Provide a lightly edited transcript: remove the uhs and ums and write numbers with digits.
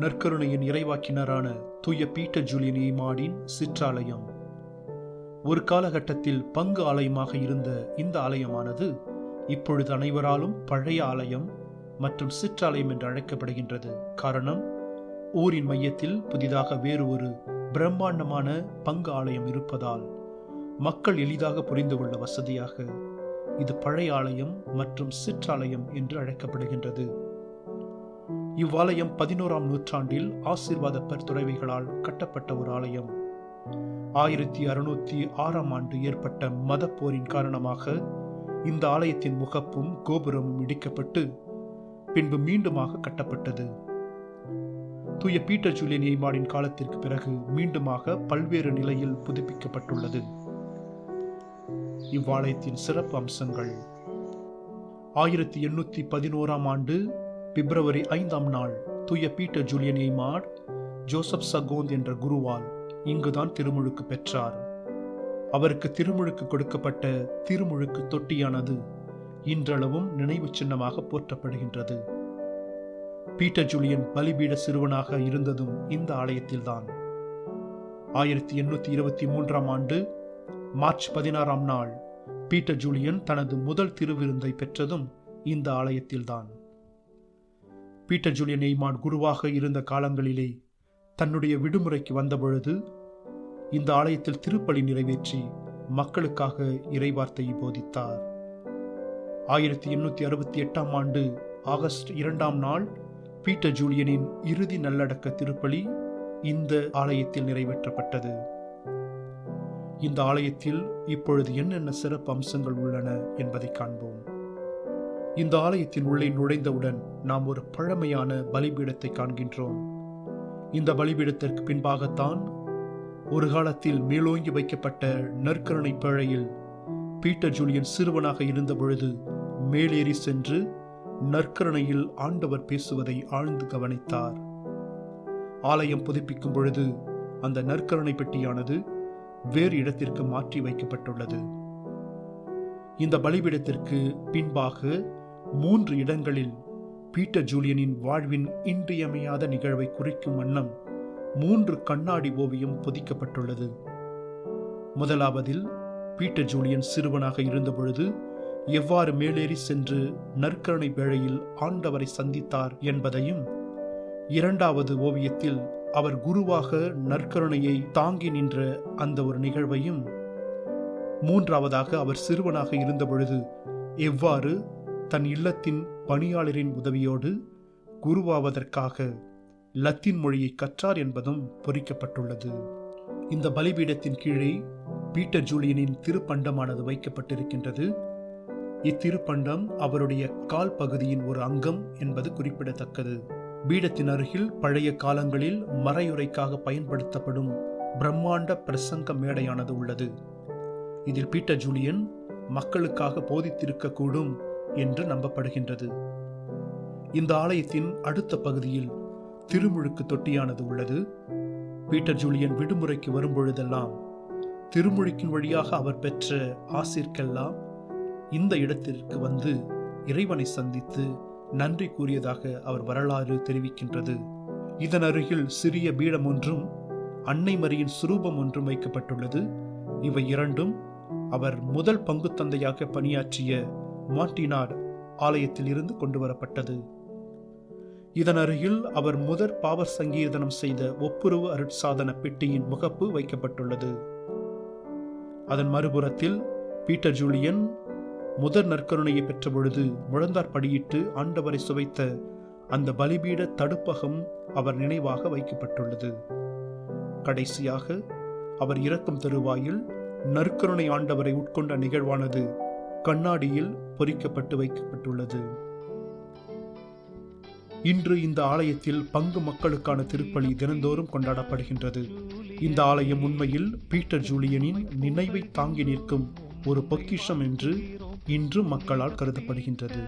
நற்கருணையின் இறைவாக்கினரான தூய Peter Julian எய்மாடின் சிற்றாலயம். ஒரு காலகட்டத்தில் பங்கு ஆலயமாக இருந்த இந்த ஆலயமானது இப்பொழுது அனைவராலும் பழைய ஆலயம் மற்றும் சிற்றாலயம் என்று அழைக்கப்படுகின்றது. காரணம், ஊரின் மையத்தில் புதிதாக வேறு ஒரு பிரம்மாண்டமான பங்கு ஆலயம் இருப்பதால் மக்கள் எளிதாக புரிந்து கொள்ள வசதியாக இது பழைய ஆலயம் மற்றும் சிற்றாலயம் என்று அழைக்கப்படுகின்றது. இவ்வாலயம் 11ஆம் நூற்றாண்டில் ஆசீர்வாத பெருந்துறவிகளால் கட்டப்பட்ட ஒரு ஆலயம். 1606ஆம் ஆண்டு ஏற்பட்ட மதப்போரின் காரணமாக இந்த ஆலயத்தின் முகப்பும் கோபுரமும் இடிக்கப்பட்டு பின்பு மீண்டுமாக கட்டப்பட்டது. தூய பீட்டர் ஜூலியன் எய்மாடின் காலத்திற்கு பிறகு மீண்டுமாக பல்வேறு நிலையில் புதுப்பிக்கப்பட்டுள்ளது. இவ்வாலயத்தின் சிறப்பு அம்சங்கள்: 1811ஆம் ஆண்டு பிப்ரவரி 5ஆம் நாள் தூய பீட்டர் ஜூலியன் எய்மாட் ஜோசப் சகோந்த் என்ற குருவால் இங்குதான் திருமுழுக்கு பெற்றார். அவருக்கு திருமுழுக்கு கொடுக்கப்பட்ட திருமுழுக்கு தொட்டியானது இன்றளவும் நினைவு சின்னமாக போற்றப்படுகின்றது. பீட்டர் ஜூலியன் பலிபீட சிறுவனாக இருந்ததும் இந்த ஆலயத்தில்தான். 1823ஆம் ஆண்டு மார்ச் 16ஆம் நாள் பீட்டர் ஜூலியன் தனது முதல் திருவிருந்தை பெற்றதும் இந்த ஆலயத்தில்தான். பீட்டர் ஜூலியன் எய்மாட் குருவாக இருந்த காலங்களிலே தன்னுடைய விடுமுறைக்கு வந்தபொழுது இந்த ஆலயத்தில் திருப்பலி நிறைவேற்றி மக்களுக்காக இறைவார்த்தையை போதித்தார். 1868ஆம் ஆண்டு ஆகஸ்ட் 2ஆம் நாள் பீட்டர் ஜூலியனின் இறுதி நல்லடக்க திருப்பலி இந்த ஆலயத்தில் நிறைவேற்றப்பட்டது. இந்த ஆலயத்தில் இப்பொழுது என்னென்ன சிறப்பு அம்சங்கள் உள்ளன என்பதை காண்போம். இந்த ஆலயத்தின் உள்ளே நுழைந்தவுடன் நாம் ஒரு பழமையான பலிபீடத்தை காண்கின்றோம். இந்த பலிபீடத்திற்கு பின்பாகத்தான் ஒரு காலத்தில் மேலோங்கி வைக்கப்பட்ட நற்கருணை பேழையில் பீட்டர் ஜூலியன் சிறுவனாக இருந்த பொழுது மேலேறி சென்று நற்கருணையில் ஆண்டவர் பேசுவதை ஆழ்ந்து கவனித்தார். ஆலயம் புதுப்பிக்கும் பொழுது அந்த நற்கருணை பெட்டியானது வேறு இடத்திற்கு மாற்றி வைக்கப்பட்டுள்ளது. இந்த பலிபீடத்திற்கு பின்பாக 3 இடங்களில் பீட்டர் ஜூலியனின் வாழ்வின் இன்றியமையாத நிகழ்வை குறிக்கும் வண்ணம் 3 கண்ணாடி ஓவியம் பொதிக்கப்பட்டுள்ளது. முதலாவதில் பீட்டர் ஜூலியன் சிறுவனாக இருந்தபொழுது எவ்வாறு மேலேறி சென்று நற்கருணை வேளையில் ஆண்டவரை சந்தித்தார் என்பதையும், 2வது ஓவியத்தில் அவர் குருவாக நற்கருணையை தாங்கி நின்ற அந்த ஒரு நிகழ்வையும், 3வதாக அவர் சிறுவனாக இருந்தபொழுது எவ்வாறு தன் இல்லத்தின் பணியாளரின் உதவியோடு குருவாவதற்காக லத்தீன் மொழியை கற்றார் என்பதும் பொறிக்கப்பட்டுள்ளது. இந்த பலிபீடத்தின் கீழே பீட்டர் ஜூலியனின் திருப்பண்டமானது வைக்கப்பட்டிருக்கின்றது. இத்திருப்பண்டம் அவருடைய கால் பகுதியின் ஒரு அங்கம் என்பது குறிப்பிடத்தக்கது. பீடத்தின் அருகில் பழைய காலங்களில் மறையுரைக்காக பயன்படுத்தப்படும் பிரம்மாண்ட பிரசங்க மேடையானது உள்ளது. இதில் பீட்டர் ஜூலியன் மக்களுக்காக போதித்திருக்கக்கூடும் என்று நம்பப்படுகின்றது. இந்த ஆலயத்தின் அடுத்த பகுதியில் திருமுழுக்கு தொட்டியானது உள்ளது. பீட்டர் ஜூலியன் விடுமுறைக்கு வரும்பொழுதெல்லாம் திருமுழுக்கின் வழியாக அவர் பெற்ற ஆசிர்க்கெல்லாம் இந்த இடத்திற்கு வந்து இறைவனை சந்தித்து நன்றி கூறியதாக அவர் வரலாறு தெரிவிக்கின்றது. இதன் அருகில் சிறிய பீடம் ஒன்றும் அன்னை மரியின் சுரூபம் ஒன்றும் வைக்கப்பட்டுள்ளது. இவை இரண்டும் அவர் முதல் பங்கு தந்தையாக பணியாற்றிய மார்டினாட் ஆலயத்தில் இருந்து கொண்டு வரப்பட்டது. இதன் அருகில் அவர் முதற் பாவ சங்கீர்த்தனம் செய்த ஒப்புரவு அருட்சாதன பெட்டியின் முகப்பு வைக்கப்பட்டுள்ளது. அதன் மறுபுறத்தில் பீட்டர் ஜூலியன் முதற் நற்கருணையை பெற்ற பொழுது முழந்தார் படியிட்டு ஆண்டவரை சுவைத்த அந்த பலிபீட தடுப்பகம் அவர் நினைவாக வைக்கப்பட்டுள்ளது. கடைசியாக அவர் இறக்கும் தருவாயில் நற்கருணை ஆண்டவரை உட்கொண்ட நிகழ்வானது கண்ணாடியில் பொறிக்கப்பட்டு வைக்கப்பட்டுள்ளது. இன்று இந்த ஆலயத்தில் பங்கு மக்களுக்கான திருப்பலி தினந்தோறும் கொண்டாடப்படுகின்றது. இந்த ஆலயம் உண்மையில் பீட்டர் ஜூலியனின் நினைவை தாங்கி நிற்கும் ஒரு பொக்கிஷம் என்று இன்று மக்களால் கருதப்படுகின்றது.